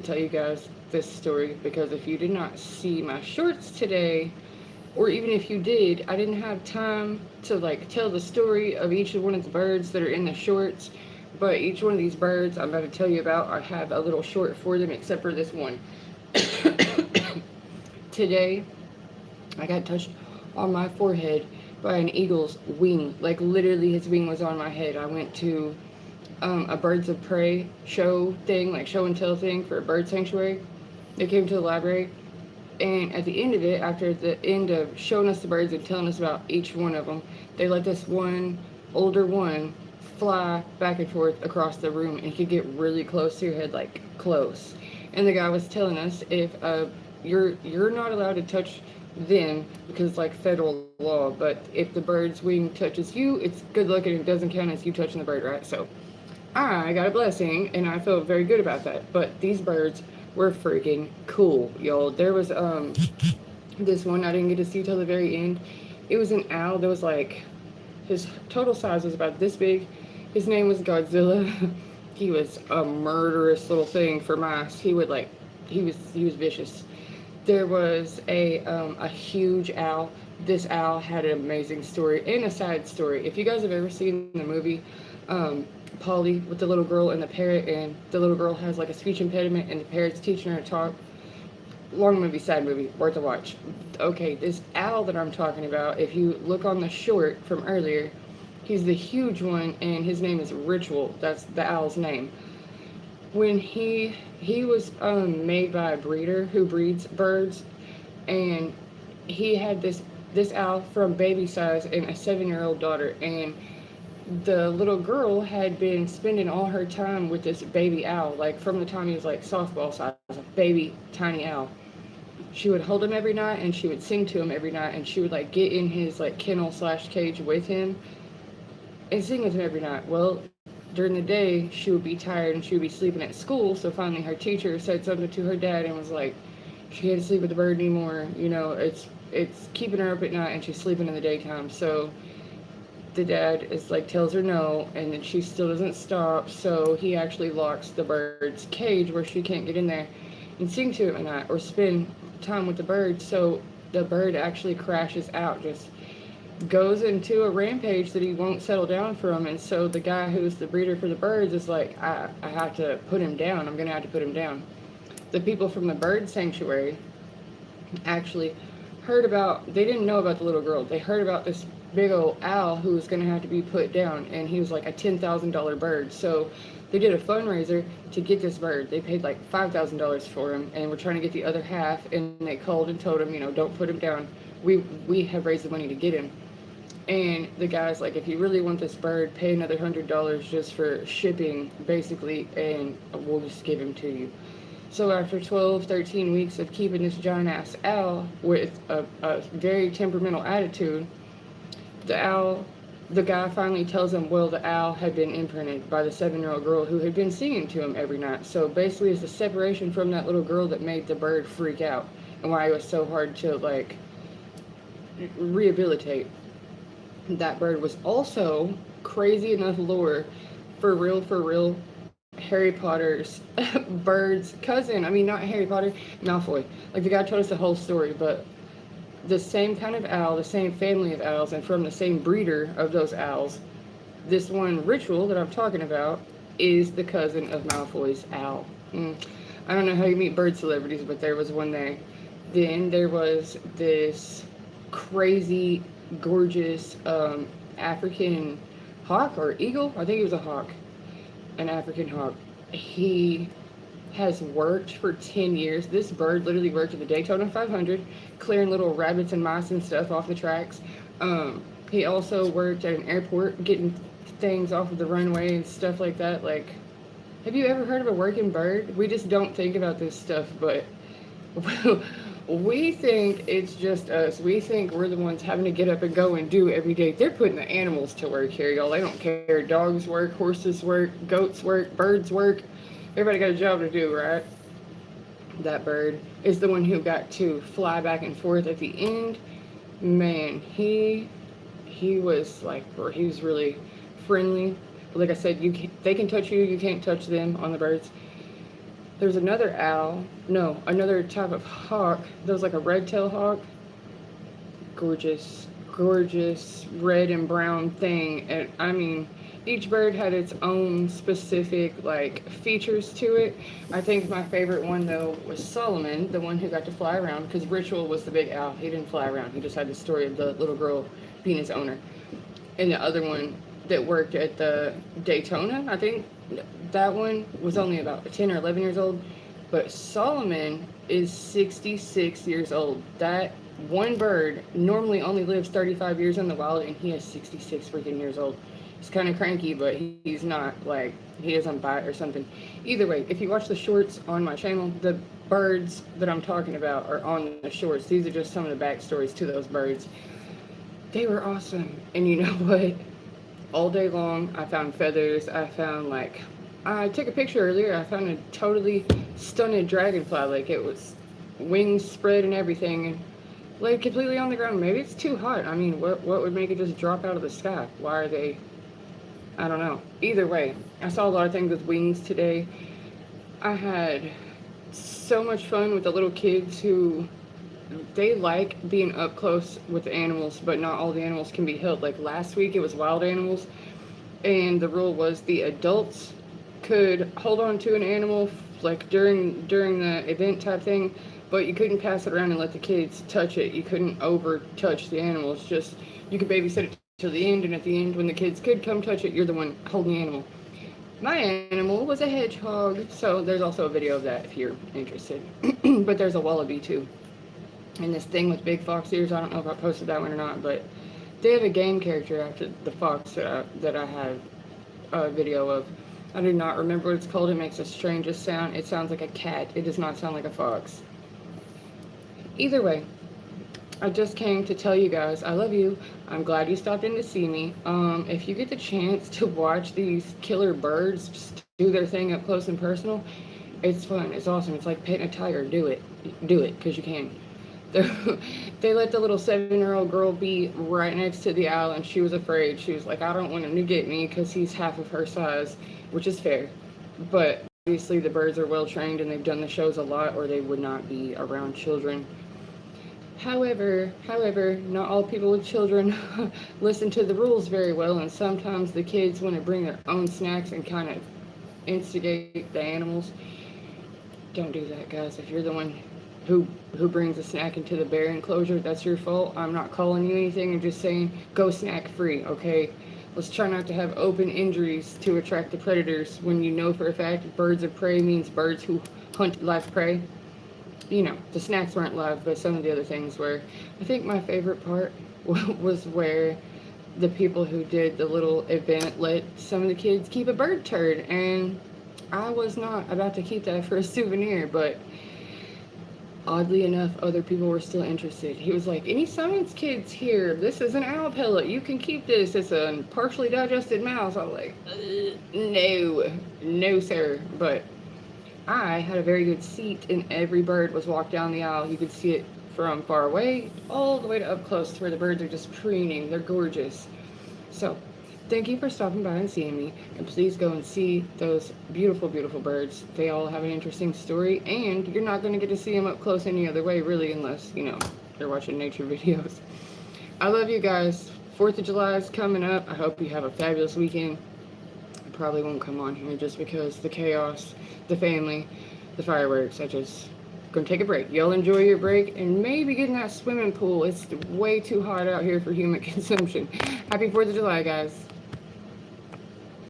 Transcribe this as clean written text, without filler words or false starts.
tell you guys this story because if you did not see my shorts today, or even if you did, I didn't have time to like tell the story of each one of the birds that are in the shorts. But each one of these birds I'm about to tell you about, I have a little short for them, except for this one. Today, I got touched on my forehead by an eagle's wing. Like literally, his wing was on my head. I went to a birds of prey show thing, like show and tell thing for a bird sanctuary. They came to the library, and at the end of it, after the end of showing us the birds and telling us about each one of them, they let this one older one fly back and forth across the room, and he could get really close to your head, like close. And the guy was telling us if you're not allowed to touch them because it's like federal law, but if the bird's wing touches you, it's good luck and it doesn't count as you touching the bird, right? So I got a blessing and I felt very good about that. But these birds were freaking cool, y'all. There was this one I didn't get to see till the very end. It was an owl that was like his total size was about this big. His name was Godzilla. He was a murderous little thing for mice. He was vicious. There was a huge owl. This owl had an amazing story and a sad story. If you guys have ever seen the movie um, Polly with the little girl and the parrot, and the little girl has like a speech impediment, and the parrot's teaching her to talk. Long movie, sad movie, worth a watch. Okay, this owl that I'm talking about, if you look on the short from earlier, he's the huge one, and his name is Ritual. That's the owl's name. When he was made by a breeder who breeds birds, and he had this owl from baby size and a 7-year-old daughter, and the little girl had been spending all her time with this baby owl, like from the time he was like softball size, a baby tiny owl. She would hold him every night and she would sing to him every night, and she would like get in his like kennel slash cage with him and sing with him every night. Well, during the day she would be tired and she would be sleeping at school, so finally her teacher said something to her dad and was like, she can't sleep with the bird anymore, it's keeping her up at night and she's sleeping in the daytime. So the dad is like tells her no, and then she still doesn't stop, so he actually locks the bird's cage where she can't get in there and sing to him at night or spend time with the bird. So the bird actually crashes out, just goes into a rampage that he won't settle down from. And so the guy who's the breeder for the birds is like, I have to put him down, I'm gonna have to put him down. The people from the bird sanctuary actually heard about, they didn't know about the little girl, they heard about this big old owl who was going to have to be put down, and he was like a $10,000 bird. So they did a fundraiser to get this bird. They paid like $5,000 for him, and we're trying to get the other half, and they called and told him, don't put him down, we have raised the money to get him. And the guy's like, if you really want this bird, pay another $100 just for shipping basically, and we'll just give him to you. So after 12, 13 weeks of keeping this giant ass owl with a very temperamental attitude, the owl, the guy finally tells him, well, the owl had been imprinted by the 7-year-old girl who had been singing to him every night. So basically it's the separation from that little girl that made the bird freak out, and why it was so hard to like rehabilitate. That bird was also, crazy enough lore, for real, Harry Potter's bird's cousin. I mean, not Harry Potter, Malfoy. Like, the guy told us the whole story, but the same kind of owl, the same family of owls, and from the same breeder of those owls, this one Ritual that I'm talking about is the cousin of Malfoy's owl. I don't know how you meet bird celebrities, but there was one there. Then there was this crazy, gorgeous African hawk or eagle. I think he was a hawk, an African hawk. He has worked for 10 years. This bird literally worked at the Daytona 500, clearing little rabbits and mice and stuff off the tracks. He also worked at an airport, getting things off of the runway and stuff like that. Like, have you ever heard of a working bird? We just don't think about this stuff, but we think it's just us. We think we're the ones having to get up and go and do every day. They're putting the animals to work here, y'all. They don't care. Dogs work, horses work, goats work, birds work. Everybody got a job to do, right? That bird is the one who got to fly back and forth at the end. Man, he was like, he was really friendly. But like I said, they can touch you, you can't touch them on the birds. There's another owl. No, another type of hawk. There's like a red-tailed hawk. Gorgeous, gorgeous red and brown thing. And I mean, each bird had its own specific like features to it. I think my favorite one though was Solomon, the one who got to fly around, because Ritual was the big owl. He didn't fly around. He just had the story of the little girl being his owner. And the other one that worked at the Daytona, I think that one was only about 10 or 11 years old. But Solomon is 66 years old. That one bird normally only lives 35 years in the wild, and he is 66 freaking years old. He's kind of cranky, but he's not like, he doesn't bite or something. Either way, if you watch the shorts on my channel, the birds that I'm talking about are on the shorts. These are just some of the backstories to those birds. They were awesome. And you know what? All day long, I found feathers. I found like, I took a picture earlier. I found a totally stunted dragonfly. Like it was wings spread and everything, and laid completely on the ground. Maybe it's too hot. I mean, what would make it just drop out of the sky? Why are they? I don't know. Either way, I saw a lot of things with wings today. I had so much fun with the little kids who, they like being up close with the animals, but not all the animals can be held. Like last week, it was wild animals, and the rule was the adults could hold on to an animal like during the event type thing, but you couldn't pass it around and let the kids touch it. You couldn't over touch the animals. Just you could babysit it till the end, and at the end, when the kids could come touch it, you're the one holding the animal. My animal was a hedgehog, so there's also a video of that if you're interested. But there's a wallaby too. And this thing with big fox ears, I don't know if I posted that one or not, but they have a game character after the fox that I have a video of. I do not remember what it's called. It makes the strangest sound. It sounds like a cat. It does not sound like a fox. Either way, I just came to tell you guys I love you. I'm glad you stopped in to see me. If you get the chance to watch these killer birds just do their thing up close and personal, it's fun. It's awesome. It's like petting a tiger. Do it. Do it, because you can. They let the little 7-year-old girl be right next to the owl, and she was afraid. She was like, I don't want him to get me because he's half of her size, which is fair. But obviously the birds are well trained and they've done the shows a lot, or they would not be around children. However, not all people with children listen to the rules very well, and sometimes the kids want to bring their own snacks and kind of instigate the animals. Don't do that, guys. If you're the one who brings a snack into the bear enclosure, that's your fault. I'm not calling you anything. I'm just saying go snack free, okay? Let's try not to have open injuries to attract the predators when you know for a fact birds of prey means birds who hunt live prey. You know, the snacks weren't live, but some of the other things were. I think my favorite part was where the people who did the little event let some of the kids keep a bird turd, and I was not about to keep that for a souvenir, but oddly enough, other people were still interested. He was like, any science kids here? This is an owl pellet. You can keep this. It's a partially digested mouse. I was like, no, sir. But I had a very good seat, and every bird was walked down the aisle. You could see it from far away all the way to up close to where the birds are just preening. They're gorgeous. So thank you for stopping by and seeing me, and please go and see those beautiful, beautiful birds. They all have an interesting story, and you're not going to get to see them up close any other way, really, unless, you know, you're watching nature videos. I love you guys. 4th of July is coming up. I hope you have a fabulous weekend. I probably won't come on here just because the chaos, the family, the fireworks. I just gonna take a break. Y'all enjoy your break and maybe get in that swimming pool. It's way too hot out here for human consumption. Happy 4th of July, guys.